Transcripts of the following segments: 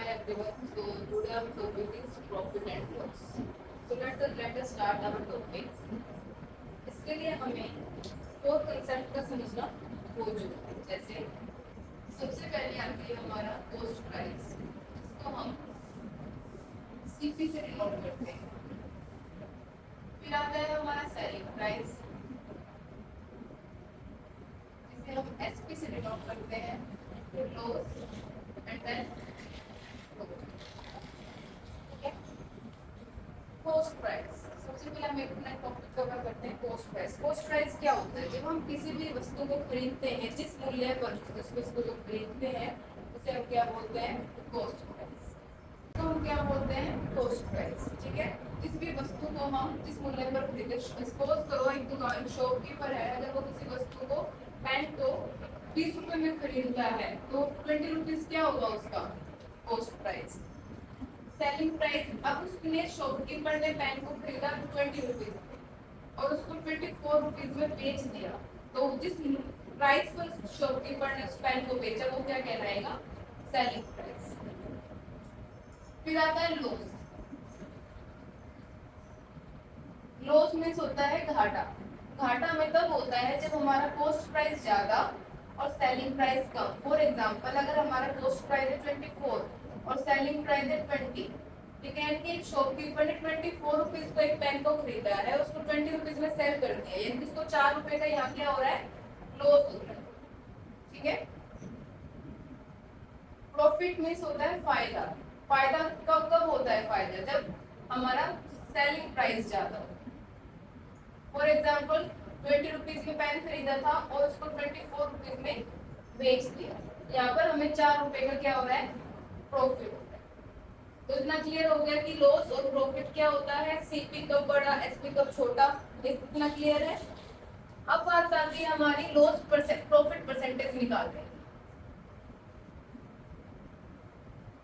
everyone. So today our topic is profit and loss. So let us start our topic. इसके लिए हमें four concept का समझना हो चुका है. जैसे सबसे पहले आती है हमारा कॉस्ट प्राइस, इसको हम सीपी से डिनोट करते हैं. फिर आता है हमारा सेलिंग प्राइस, जिसे हम एसपी से डिनोट करते हैं. फिर loss and then cost price. सबसे पहले हम अपना टॉपिक कवर करते हैं कॉस्ट प्राइस. कॉस्ट प्राइस क्या होता है? जब हम किसी भी वस्तु को खरीदते हैं, जिस मूल्य पर उस वस्तु को खरीदते हैं, उसे हम क्या बोलते हैं? Cost price. तो हम क्या बोलते हैं? Cost price. ठीक है. जिस भी वस्तु को हम जिस मूल्य पर खरीदते, सपोज करो एक दुकान शॉपकीपर है, अगर वो किसी वस्तु को पेन को 20 रुपए में खरीदता है तो 20 रुपीज क्या होगा उसका? Cost price. सेलिंग प्राइस, अब उसने शॉपकीपर ने पेन को खरीदा 20 रुपीज और उसको 24 रुपीज में बेच दिया, तो जिस प्राइस पर शॉपकीपर ने उस पेन को बेचा वो क्या कहलाएगा? Selling price. फिर आता है लॉस. लॉस मीन्स होता है घाटा. घाटा में तब होता है जब हमारा कॉस्ट प्राइस ज्यादा और selling price come. For example, अगर हमारा कॉस्ट प्राइस है 24 और सेलिंग प्राइस है 20, ठीक है, कि शॉपकीपर ने 24 रुपीज को एक पेन को खरीदा है और उसको 20 रुपीज में सेल कर दिया, यानी इसको 4 रुपए का यहाँ क्या हो रहा है? लॉस हो रहा है. ठीक है. प्रॉफिट मीन्स होता है फायदा. फायदा कब कब होता है? फायदा जब हमारा सेलिंग प्राइस ज्यादा हो. फॉर एग्जाम्पल 20 रुपीज में पेन खरीदा था और उसको 24 रुपीज में बेच दिया, यहाँ पर हमें 4 रुपए का क्या हो रहा है? प्रॉफिट होता है. तो इतना क्लियर हो गया कि लॉस और प्रॉफिट क्या होता है, सीपी कब बड़ा, एसपी कब छोटा. इतना क्लियर है. अब बात आती है हमारी लॉस प्रॉफिट परसेंटेज निकालने.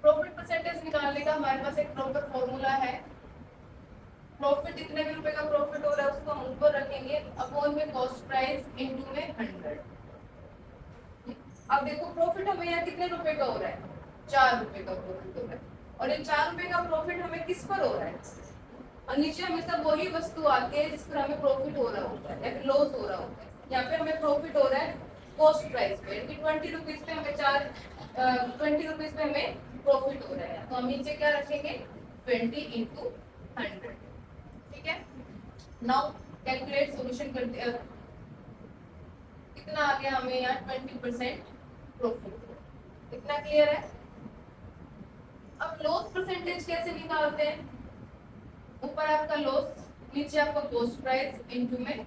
प्रॉफिट परसेंटेज निकालने का हमारे पास एक प्रॉपर फॉर्मूला है. प्रॉफिट जितने भी रुपए का प्रॉफिट हो रहा है उसको हम ऊपर रखेंगे अपॉन में कॉस्ट प्राइस इनटू में 100. अब देखो प्रॉफिट हमें यहाँ कितने रुपए का हो रहा है? 4 रुपए का प्रॉफिट हो रहा है. और ये 4 रुपए का प्रॉफिट हमें किस पर हो रहा है? और नीचे हमेशा वही वस्तु आती है जिस पर हमें प्रॉफिट हो रहा होता है या फिर लॉस हो रहा होता है. यहाँ पे हमें प्रॉफिट हो रहा है कॉस्ट प्राइस पे, यानी 20 रुपीज पे हमें 20 रुपीज पे हमें प्रॉफिट हो रहा है. तो हम नीचे क्या रखेंगे? 20 इंटू 100. ठीक है. नाउ कैलकुलेट सॉल्यूशन करते हैं. कितना आ गया हमें यहाँ? 20% प्रॉफिट. इतना क्लियर है. अब लॉस परसेंटेज कैसे निकालते हैं? ऊपर आपका लॉस, नीचे आपका कॉस्ट प्राइस इनटू में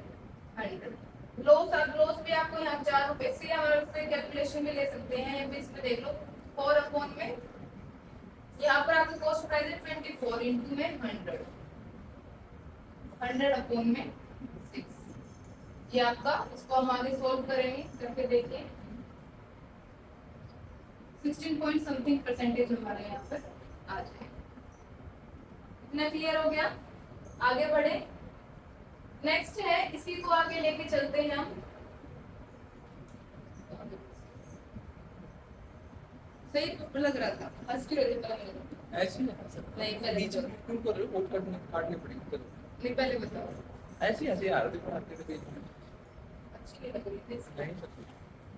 100. लॉस भी आपको यहाँ 4 रुपए से हमारे से कैलकुलेशन में ले सकते हैं, या फिर इसमें देख लो 4 अपॉन में, यहाँ पर आपका कॉस्ट प्राइस है 24 इनटू में 100 अपॉन में 6. ये आपका, इसको हम आगे सोल्व करेंगे, करके देखिए 16 पॉइंट समथिंग परसेंटेज हमारे यहाँ पर आ जाए. इतना क्लियर हो गया. आगे बढ़े. नेक्स्ट है, इसी को आगे लेके चलते हैं हम. सही तो लग रहा था फर्स्ट की वजह पहले ऐसे नहीं पहले नीचे क्यों कर रहे हो? वोट काटने पड़ेगी. करो नहीं, पहले बताओ. ऐसे ऐसे यार, देखो आते थे अच्छी नहीं लग रही थी. नहीं सकती.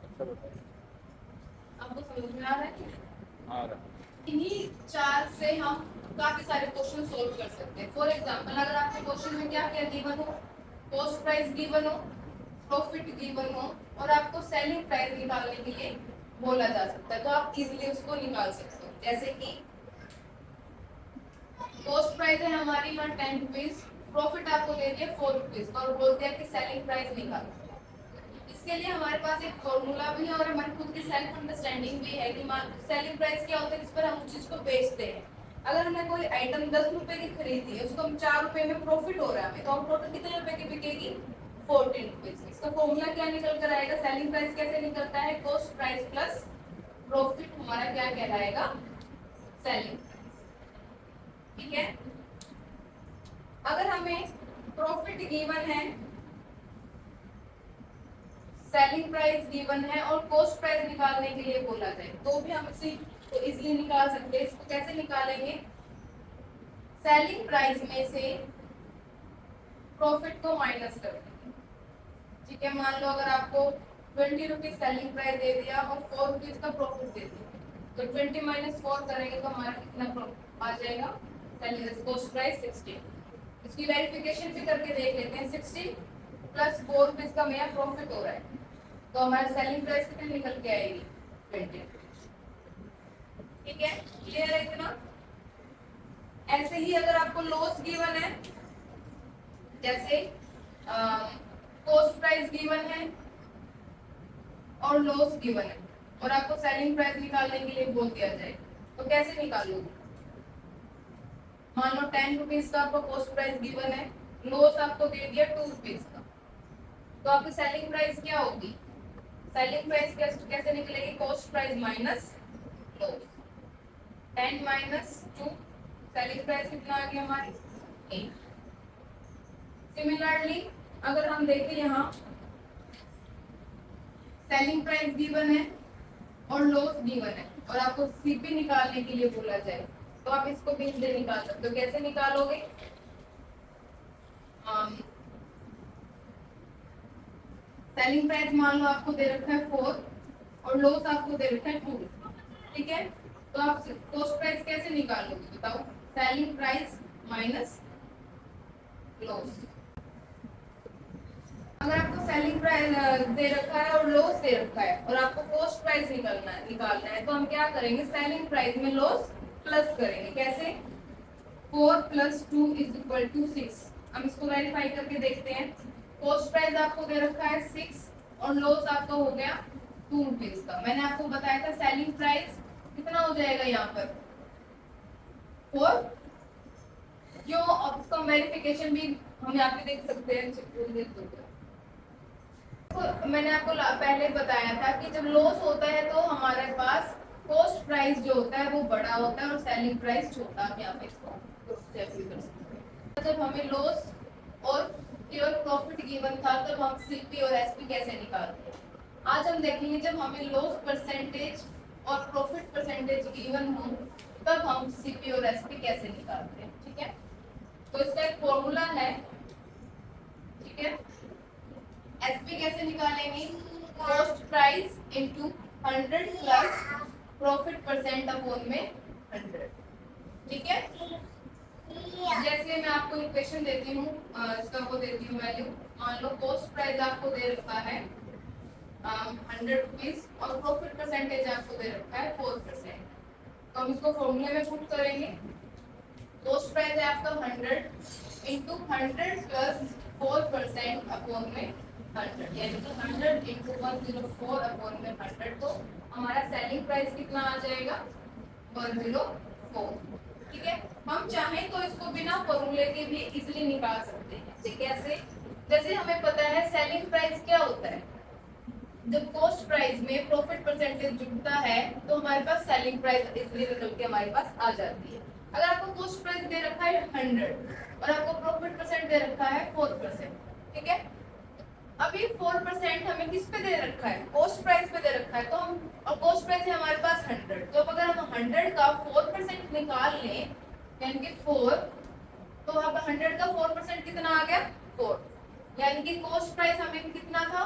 अच्छा बताओ. आपको समझ में आ रहा है? आ रहा. इन्हीं 4 से हम काफी सारे क्वेश्चन सोल्व कर सकते हैं. फॉर एग्जांपल, अगर आपके क्वेश्चन में क्या क्या गिवन हो, कॉस्ट प्राइस गिवन हो, प्रॉफिट गिवन हो और आपको सेलिंग प्राइस निकालने के लिए बोला जा सकता है, तो आप इजीली उसको निकाल सकते हो. जैसे कि कॉस्ट प्राइस है हमारी यहाँ 10 रुपीज, प्रॉफिट आपको दे दिया 4 रुपीज और बोल दिया कि सेलिंग प्राइस निकालो. इसके लिए हमारे पास एक फॉर्मूला भी है और हमारी खुद की सेल्फ अंडरस्टैंडिंग भी है कि सेलिंग प्राइस क्या होता है, जिस पर हम उस चीज को बेचते हैं. अगर हमने कोई आइटम 10 रुपए की खरीदी है, उसको हम 4 रुपए में प्रॉफिट हो रहा है, तो हम टोटल कितने रुपए की बिकेगी? 14 रुपीज. इसका फॉर्मूला क्या निकल कर आएगा? सेलिंग प्राइस कैसे निकलता है? कॉस्ट प्राइस प्लस प्रॉफिट हमारा क्या कहलाएगा? Selling price. ठीक है. अगर हमें प्रॉफिट गिवन है, सेलिंग प्राइस गिवन है और कॉस्ट प्राइस निकालने के लिए बोला जाए, तो भी हम इसी तो इजीली निकाल सकते हैं। इसको कैसे निकालेंगे? सेलिंग प्राइस में से प्रॉफिट को माइनस कर देंगे। ठीक है, मान लो अगर आपको 20 रुपीज सेलिंग प्राइस दे दिया और 4 रुपीज का प्रॉफिट दे दिया, तो 20 माइनस 4 करेंगे तो हमारा कितना प्रॉफिट आ जाएगा? Selling cost price 16। इसकी वेरिफिकेशन भी करके देख लेते हैं। 16 प्लस 4 रुपीज का मेरा प्रॉफिट हो रहा है, तो हमारा सेलिंग प्राइस कितनी निकल के आएगी? 20। ठीक है, क्लियर है इतना? ऐसे ही अगर आपको लॉस गिवन है, जैसे कॉस्ट प्राइस गिवन है और लॉस गिवन है, और आपको सेलिंग प्राइस निकालने के लिए बोल दिया जाए, तो कैसे निकालोगे? मान लो 10 रुपीज का आपको कॉस्ट प्राइस गिवन है, लॉस आपको दे दिया 2 रुपीज का, तो आपकी सेलिंग प्राइस क्या होगी? सेलिंग प्राइस कैसे निकलेगी? Cost price minus loss. 10 minus 2, selling price कितना आ गया हमारी? 8। सिमिलरली अगर हम देखें यहाँ सेलिंग प्राइस गिवन है और लॉस गिवन है, और आपको सीपी निकालने के लिए बोला जाए, तो आप इसको भी इजीली निकाल सकते हो। कैसे निकालोगे? सेलिंग प्राइस मान लो आपको दे रखा है 4 और लॉस आपको दे रखा है 2। ठीक है, तो आप कॉस्ट प्राइस कैसे निकालोगे बताओ? Selling price minus loss. अगर आपको सेलिंग प्राइस दे रखा है और लॉस दे रखा है और आपको कॉस्ट प्राइस निकालना है, तो हम क्या करेंगे? सेलिंग प्राइस में लॉस प्लस करेंगे। कैसे? 4 प्लस 2 इज इक्वल टू 6। हम इसको वेरीफाई करके देखते हैं। कॉस्ट प्राइस आपको दे रखा है 6 और लॉस आपका हो गया 2 रुपीज का। मैंने आपको बताया था सेलिंग प्राइस कितना हो जाएगा यहाँ पर? 4। क्यों? अब इसका वेरिफिकेशन भी हम यहाँ पे देख सकते हैं। तो मैंने आपको पहले बताया था कि जब लॉस होता है तो हमारे पास कॉस्ट प्राइस जो होता है वो बड़ा होता है और सेलिंग प्राइस छोटा। हम यहाँ पे इसको चेक भी कर सकते हैं। जब हमें लॉस और केवल प्रॉफिट गिवन था, तब हम सीपी और एसपी कैसे निकालते हैं? आज हम देखेंगे जब हमें लॉस परसेंटेज और प्रॉफिट परसेंटेज गिवन हो, तब हम सीपी और एसपी कैसे निकालते हैं। ठीक है, तो इसका एक फॉर्मूला है। ठीक है, एसपी कैसे निकालेंगे? Cost price into 100 plus profit percent upon में 100। ठीक है, जैसे मैं आपको इक्वेशन देती हूँ, इसका वो देती हूँ वैल्यू। मान लो कॉस्ट प्राइस आपको दे रखा है 100 रुपीज और प्रॉफिट परसेंटेज आपको दे रखा है 4%। तो हम इसको फॉर्मूले में पुट करेंगे। कॉस्ट प्राइस है आपका 100 इंटू 100 प्लस 4% अपॉन में 100, यानी कि 100 इंटू 104 अपॉन में 100। तो हमारा सेलिंग प्राइस कितना आ जाएगा? 104। ठीक है, हम चाहें तो इसको बिना फॉर्मूले के भी इजीली निकाल सकते हैं। कैसे? जैसे हमें पता है सेलिंग प्राइस क्या होता है, जब कॉस्ट प्राइस में प्रॉफिट परसेंटेज जुड़ता है तो हमारे पास सेलिंग प्राइस इजीली निकल के हमारे पास आ जाती है। अगर आपको कॉस्ट प्राइस दे रखा है 100 और आपको प्रॉफिट परसेंट दे रखा है 4%। ठीक है, अभी 4% हमें किस पे दे रखा है? कॉस्ट प्राइस पे दे रखा है। तो हम, और कॉस्ट प्राइस है हमारे पास 100, तो अगर हम 100 का 4% निकाल लें, यानी कि 4, तो अब 100 का 4% कितना आ गया? 4। यानी कि कॉस्ट प्राइस हमें कितना था?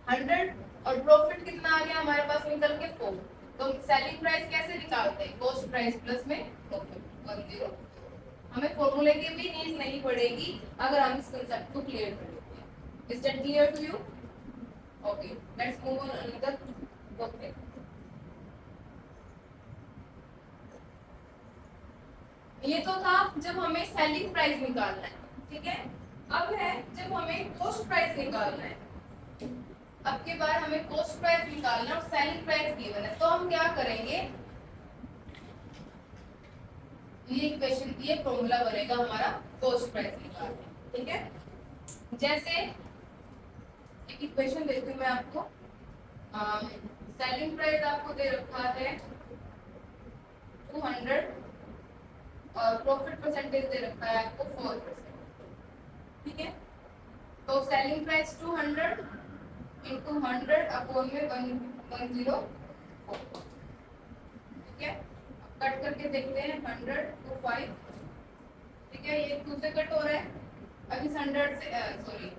100 और प्रॉफिट कितना आ गया हमारे पास निकल के? 4। तो सेलिंग प्राइस कैसे निकालते हैं? कॉस्ट प्राइस प्लस में प्रॉफिट 10। हमें फॉर्मूले की भी नीड नहीं पड़ेगी अगर हम इस कांसेप्ट को क्लियर कर लेते हैं। Is that clear to you? Okay, let's move on another topic. ये तो था जब हमें सेलिंग प्राइस निकालना है। ठीक है, अब है जब हमें कॉस्ट प्राइस निकालना है। अब के बाद हमें कॉस्ट प्राइस निकालना है और सेलिंग प्राइस गिवन है, तो हम क्या करेंगे? ये इक्वेशन, ये फॉर्मूला बनेगा हमारा कॉस्ट प्राइस निकालने। ठीक है, जैसे एक इक्वेशन देती हूँ मैं आपको। सेलिंग प्राइस आपको दे रखा है 200 और प्रॉफिट परसेंटेज दे रखा है आपको 4%। ठीक है, तो सेलिंग प्राइस 200 इंटू 100 अपॉन में 104। ठीक है, कट करके देखते हैं 100 to 5, ठीक है, ये 2 से कट हो रहा है। अब इस 100 से सॉरी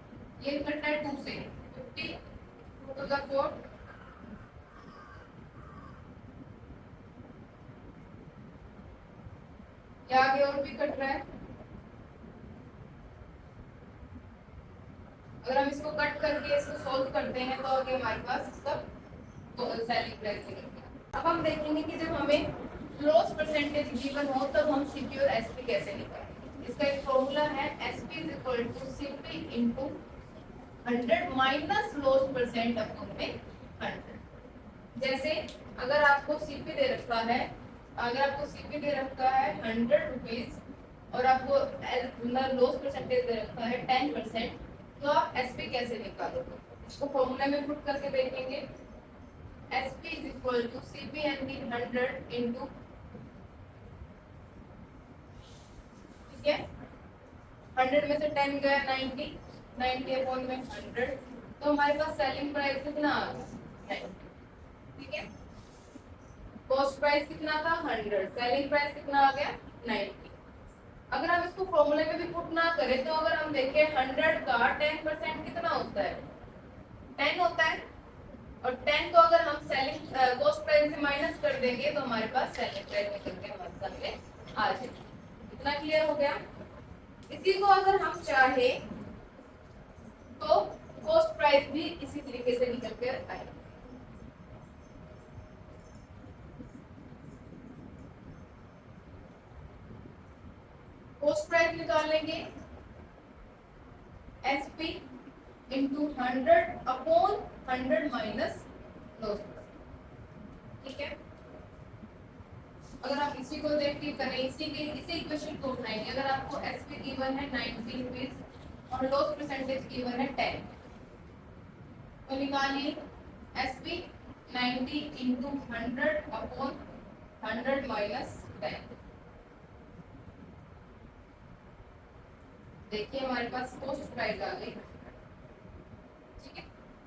ये कट है 2 से, 50 2 to the 4, या आगे और भी कट रहा है। अगर हम इसको कट करके इसको सॉल्व करते हैं तो आगे हमारे पास इसका सेलिंग प्राइस निकल गया। अब हम देखेंगे कि जब हमें लॉस परसेंटेज गिवन हो तब हम सीपी और एसपी कैसे निकालेंगे। इसका एक फॉर्मूला है SP is equal to CP into 100 minus loss percent upon में 100। जैसे अगर आपको सीपी दे रखा है, अगर आपको सीपी दे रखा है 100 रुपीज और आपको लॉस परसेंटेज दे रखा है 10%, तो आप एसपी कैसे निकालोगे? इसको फॉर्मूला में पुट करके देखेंगे। SP is equal to CP and the 100 into, ठीक है, 100 में से 10 गया 90, 90 अपॉन में 100, तो हमारे पास सेलिंग प्राइस कितना आ गया 90, ठीक है। कॉस्ट प्राइस कितना था 100, सेलिंग प्राइस कितना आ गया 90। अगर हम इसको फॉर्मूले में भी पुट ना करें तो अगर हम देखें 100 का 10% कितना होता है 10 होता है, और 10 को अगर हम सेलिंग कॉस्ट प्राइस से माइनस कर देंगे तो हमारे पास सेलिंग प्राइस निकल के हमारे सामने आ जाएगी। इतना क्लियर हो गया। इसी को अगर हम चाहे तो कॉस्ट प्राइस भी इसी तरीके से निकल कर आएगा। कॉस्ट प्राइस निकाल लेंगे SP into 100 upon 100 minus loss, ठीक है। अगर आप इसी को देख के करें, इसी इक्वेशन को उठाएंगे, अगर आपको एसपी गिवन है 90 रुपीज और लॉस परसेंटेज गिवन है 10, तो निकालिए एसपी 90 इंटू 100 अपॉन 100 माइनस 10। देखिए हमारे पास कॉस्ट प्राइस आ गई, ठीक है,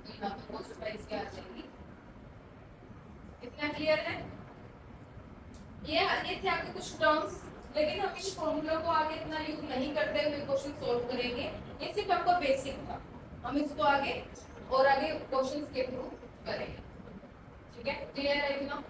यहाँ पे कॉस्ट प्राइस क्या आ जाएगी। इतना क्लियर है? ये थे आपके कुछ टर्म्स, लेकिन हम इस फॉर्मूला को आगे इतना यूज नहीं करते हुए क्वेश्चन सॉल्व करेंगे। ये सिर्फ आपका बेसिक था, हम इसको आगे और आगे क्वेश्चंस के थ्रू करेंगे, ठीक है। क्लियर है इतना?